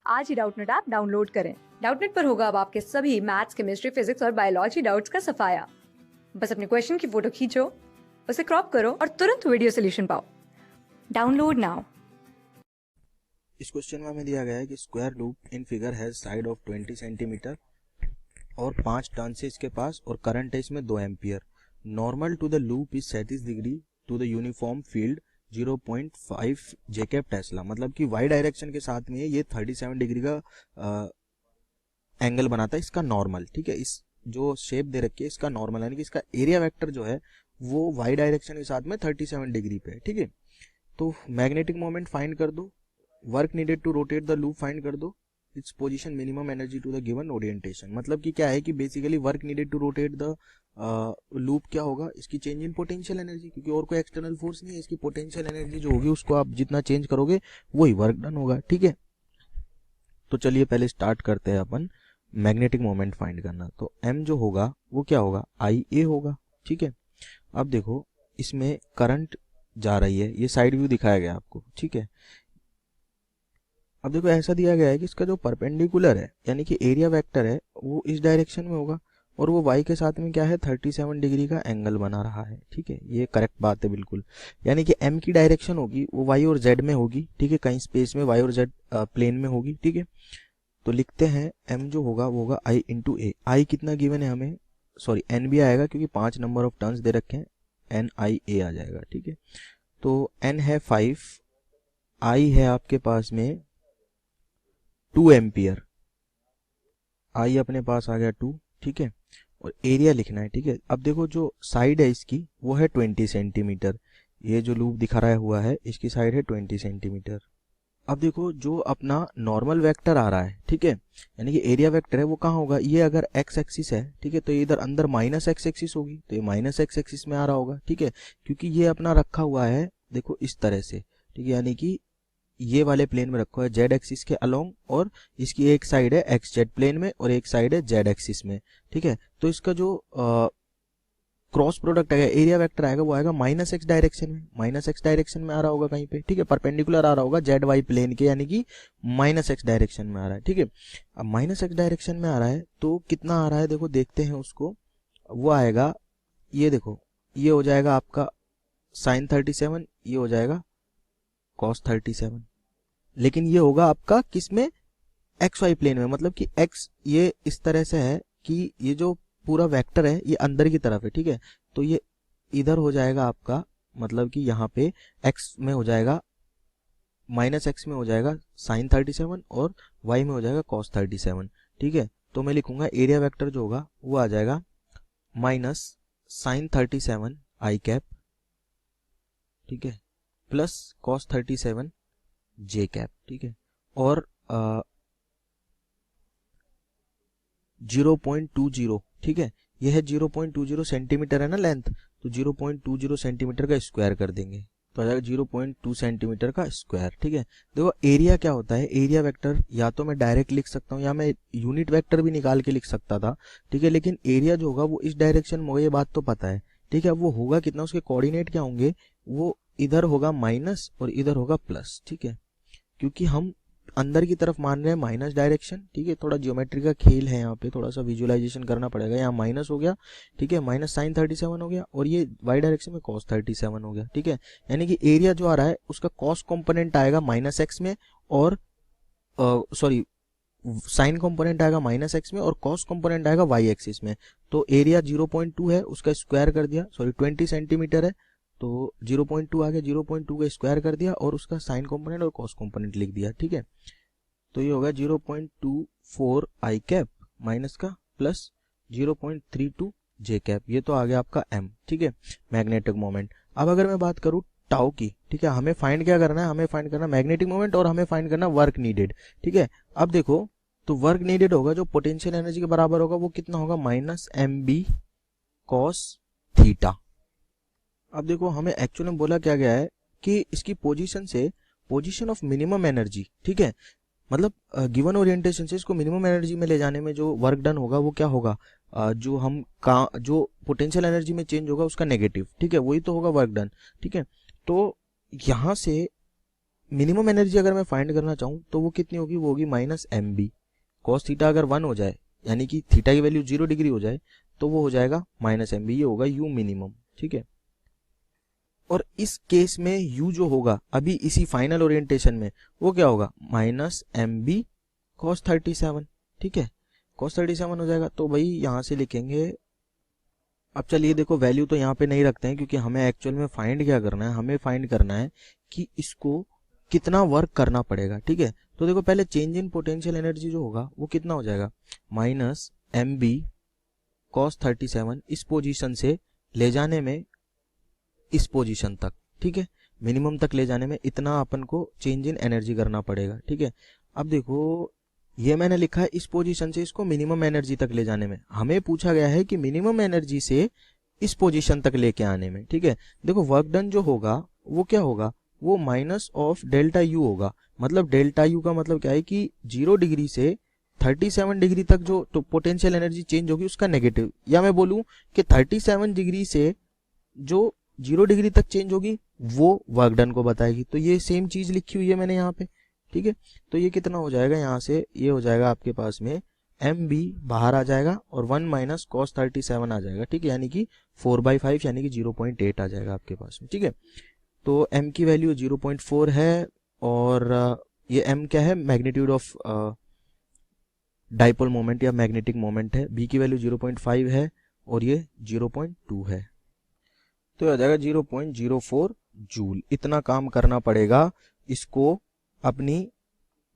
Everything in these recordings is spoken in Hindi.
आज ही डाउटनेट ऐप डाउनलोड करें। डाउटनेट पर होगा अब आपके सभी मैथ्स, केमिस्ट्री, फिजिक्स और बायोलॉजी डाउट्स का सफाया। बस अपने क्वेश्चन की फोटो खींचो, उसे क्रॉप करो और तुरंत वीडियो सोल्यूशन पाओ। Download now. इस क्वेश्चन में हमें दिया गया है कि square loop in figure has side of 20 centimetre और 5 टर्न से इसके पास और करंट है इसमें 2 ampere. Normal to the loop is 37 degree to the uniform field 0.5 जेकब टेस्ला। मतलब कि वाई डायरेक्शन के साथ में ये 37 डिग्री का एंगल बनाता है इसका नॉर्मल। ठीक है, इस जो शेप दे रखी है इसका नॉर्मल, यानी कि इसका एरिया वेक्टर जो है वो वाई डायरेक्शन के साथ में 37 डिग्री पे है। ठीक है, तो मैग्नेटिक मोमेंट फाइंड कर दो, work needed to rotate the loop find कर दो, its position, minimum energy to the given orientation. मतलब कि क्या है कि basically work needed to rotate the loop क्या होगा, इसकी चेंज इन पोटेंशियल एनर्जी, क्योंकि और कोई एक्सटर्नल फोर्स नहीं है। इसकी पोटेंशियल एनर्जी जो होगी उसको आप जितना चेंज करोगे वही वर्क डन होगा। ठीक है, तो चलिए पहले स्टार्ट करते हैं अपन मैग्नेटिक मोमेंट फाइंड करना। तो m जो होगा वो क्या होगा, आई ए होगा। ठीक है, अब देखो इसमें करंट जा रही है, ये साइड व्यू दिखाया गया आपको। ठीक है, अब देखो ऐसा दिया गया है कि इसका जो परपेंडिकुलर है यानी कि एरिया वेक्टर है वो इस डायरेक्शन में होगा और वो y के साथ में क्या है 37 डिग्री का एंगल बना रहा है। ठीक है, ये करेक्ट बात है बिल्कुल, यानी कि m की डायरेक्शन होगी वो y और z में होगी। ठीक है, कहीं स्पेस में y और z प्लेन में होगी। ठीक है, तो लिखते हैं m जो होगा वो होगा i इंटू ए। आई कितना गिवन है हमें, सॉरी n भी आएगा क्योंकि 5 नंबर ऑफ टर्न्स दे रखे हैं, n i a आ जाएगा। ठीक है, तो n है 5, i है आपके पास में 2 एम्पियर, आई अपने पास आ गया 2। ठीक है, और एरिया लिखना है। ठीक है, अब देखो जो साइड है इसकी वो है 20 सेंटीमीटर, ये जो लूप दिखा रहा हुआ है इसकी साइड है 20 सेंटीमीटर। अब देखो जो अपना नॉर्मल वेक्टर आ रहा है, ठीक है, यानी कि एरिया वेक्टर है वो कहाँ होगा, ये अगर एक्स एक्सिस है, ठीक है, तो ये इधर अंदर माइनस एक्स एक्सिस होगी, तो ये माइनस एक्स एक्सिस में आ रहा होगा। ठीक है, क्योंकि ये अपना रखा हुआ है देखो इस तरह से। ठीक है, यानी कि ये वाले प्लेन में रखा है जेड एक्सिस के अलोंग, और इसकी एक साइड है एक्स जेड प्लेन में और एक साइड है जेड एक्सिस में। ठीक है, तो इसका जो क्रॉस प्रोडक्ट आएगा, एरिया वेक्टर आएगा, वो आएगा माइनस एक्स डायरेक्शन में, माइनस एक्स डायरेक्शन में आ रहा होगा कहीं पे। ठीक है, परपेंडिकुलर आ रहा होगा जेड वाई प्लेन के, यानी कि माइनस एक्स डायरेक्शन में आ रहा है। ठीक है, अब माइनस एक्स डायरेक्शन में आ रहा है तो कितना आ रहा है देखो देखते हैं उसको, वो आएगा, ये देखो ये हो जाएगा आपका साइन 37, ये हो जाएगा कॉस 37, लेकिन ये होगा आपका किस में, एक्स वाई प्लेन में। मतलब कि एक्स ये इस तरह से है कि ये जो पूरा वेक्टर है ये अंदर की तरफ है। ठीक है, तो ये इधर हो जाएगा आपका, मतलब कि यहाँ पे एक्स में हो जाएगा, माइनस एक्स में हो जाएगा साइन 37 और वाई में हो जाएगा कॉस 37। ठीक है, तो मैं लिखूंगा एरिया वेक्टर जो होगा वो आ जाएगा माइनस साइन 37 आई कैप, ठीक है, प्लस कॉस 37 जे कैप। ठीक है, और 0.20, ठीक है, यह है 0.20 सेंटीमीटर है ना लेंथ, तो 0.20 सेंटीमीटर का स्क्वायर कर देंगे तो आ जाएगा 0.2 सेंटीमीटर का स्क्वायर। ठीक है, देखो एरिया क्या होता है, एरिया वेक्टर या तो मैं डायरेक्ट लिख सकता हूँ या मैं यूनिट वेक्टर भी निकाल के लिख सकता था। ठीक है, लेकिन एरिया जो होगा वो इस डायरेक्शन में होगा, ये बात तो पता है। ठीक है, वो होगा कितना, उसके कोऑर्डिनेट क्या होंगे, वो इधर होगा माइनस और इधर होगा प्लस। ठीक है, क्योंकि हम अंदर की तरफ मान रहे हैं माइनस डायरेक्शन। ठीक है, थोड़ा ज्योमेट्री का खेल है यहाँ पे, थोड़ा सा विजुअलाइजेशन करना पड़ेगा। यहाँ माइनस हो गया, ठीक है, माइनस साइन 37 हो गया, और ये वाई डायरेक्शन में कॉस 37 हो गया। ठीक है, यानी कि एरिया जो आ रहा है उसका कॉस कंपोनेंट आएगा माइनस एक्स में, और सॉरी साइन कंपोनेंट आएगा माइनस एक्स में और कॉस कंपोनेंट आएगा वाई एक्सिस में। तो एरिया 0.2 है, उसका स्क्वायर कर दिया, सॉरी 20 सेंटीमीटर है तो 0.2 आ गया, 0.2 का स्क्वायर कर दिया और उसका साइन कंपोनेंट और कॉस कंपोनेंट लिख दिया। ठीक है, तो ये होगा 0.24 आई कैप माइनस का प्लस 0.32 जे कैप, ये तो आ गया आपका m। ठीक है, मैग्नेटिक मोमेंट। अब अगर मैं बात करूं टाउ की, ठीक है, हमें फाइंड क्या करना है, हमें फाइंड करना मैग्नेटिक मोमेंट और हमें फाइंड करना वर्क नीडेड। ठीक है, अब देखो तो वर्क नीडेड होगा जो पोटेंशियल एनर्जी के बराबर होगा वो कितना होगा, minus M B cos theta. अब देखो हमें एक्चुअली में बोला क्या गया है कि इसकी पोजीशन से पोजीशन ऑफ मिनिमम एनर्जी, ठीक है, मतलब गिवन ओरिएंटेशन से इसको मिनिमम एनर्जी में ले जाने में जो वर्क डन होगा वो क्या होगा, जो हम का जो पोटेंशियल एनर्जी में चेंज होगा उसका नेगेटिव। ठीक है, वही तो होगा वर्क डन। ठीक है, तो यहाँ से मिनिमम एनर्जी अगर मैं फाइंड करना चाहूँ तो वो कितनी होगी, वो होगी minus M B. Cos theta अगर 1 हो जाए यानी कि थीटा की वैल्यू 0 डिग्री हो जाए तो वो हो जाएगा माइनस एम बी, ये होगा यू मिनिमम। ठीक है, और इस केस में u जो होगा अभी इसी फाइनल ओरिएंटेशन में वो क्या होगा, माइनस एम बी कॉस 37। ठीक है, कॉस 37 हो जाएगा। तो भाई यहाँ से लिखेंगे, अब चलिए देखो वैल्यू तो यहाँ पे नहीं रखते हैं क्योंकि हमें एक्चुअल में फाइंड क्या करना है, हमें फाइंड करना है कि इसको कितना वर्क करना पड़ेगा। ठीक है, तो देखो पहले चेंज इन पोटेंशियल एनर्जी जो होगा वो कितना हो जाएगा, माइनस एम बी कॉस 37 इस पोजीशन से ले जाने में इस पोजीशन तक। ठीक है, मिनिमम तक ले जाने में इतना अपन को चेंज इन एनर्जी करना पड़ेगा। ठीक है, अब देखो ये मैंने लिखा है इस पोजीशन से इसको मिनिमम एनर्जी तक ले जाने में, हमें पूछा गया है कि मिनिमम एनर्जी से इस पोजीशन तक लेके आने में। ठीक है, देखो वर्क डन जो होगा वो क्या होगा, वो माइनस ऑफ डेल्टा यू होगा। मतलब डेल्टा यू का मतलब क्या है कि 0 डिग्री से 37 डिग्री तक जो तो पोटेंशियल एनर्जी चेंज होगी उसका नेगेटिव, या मैं बोलूं कि 37 डिग्री से जो 0 डिग्री तक चेंज होगी वो वर्क डन को बताएगी। तो ये सेम चीज लिखी हुई है मैंने यहाँ पे। ठीक है, तो ये कितना हो जाएगा, यहाँ से ये हो जाएगा आपके पास में एम बी बाहर आ जाएगा और 1 माइनस कॉस 37 आ जाएगा। ठीक है, यानी कि 4/5 यानी कि 0.8 आ जाएगा आपके पास में। ठीक है, तो m की वैल्यू 0.4 है और ये m क्या है, मैग्नीट्यूड ऑफ डाइपोल मोमेंट या मैग्नेटिक मोमेंट है। b की वैल्यू 0.5 है और ये 0.2 है, तो आ जाएगा 0.04 जूल। इतना काम करना पड़ेगा इसको अपनी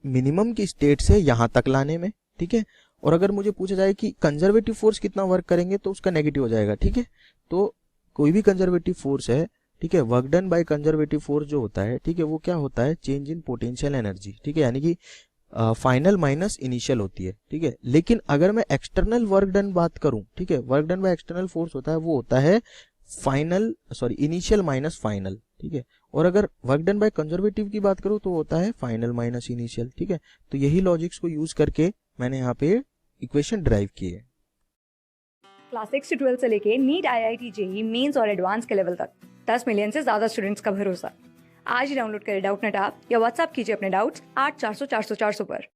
मिनिमम की स्टेट से यहां तक लाने में। ठीक है, और अगर मुझे पूछा जाए कि कंजर्वेटिव फोर्स कितना वर्क करेंगे तो उसका नेगेटिव हो जाएगा। ठीक है, तो कोई भी कंजर्वेटिव फोर्स है, ठीक है, work done by conservative force जो होता है, ठीक है, वो क्या होता है, चेंज इन पोटेंशियल एनर्जी। ठीक है, यानी कि फाइनल माइनस इनिशियल होती है। ठीक है, लेकिन अगर मैं एक्सटर्नल वर्क डन बात करूं, ठीक है, work done by external force होता है वो होता है फाइनल इनिशियल माइनस फाइनल। ठीक है, और अगर वर्क डन बाय कंजर्वेटिव की बात करूं तो होता है फाइनल माइनस इनिशियल। ठीक है, तो यही लॉजिक्स को यूज करके मैंने यहाँ पे इक्वेशन ड्राइव की है। क्लास 6 से 12 से लेके नीट, IIT, जेई मेंस और एडवांस के लेवल तक 10 मिलियन से ज्यादा स्टूडेंट्स का भरोसा। आज ही डाउनलोड करें डाउटनेट ऐप या व्हाट्सएप कीजिए अपने डाउट्स 8400 400 400 पर।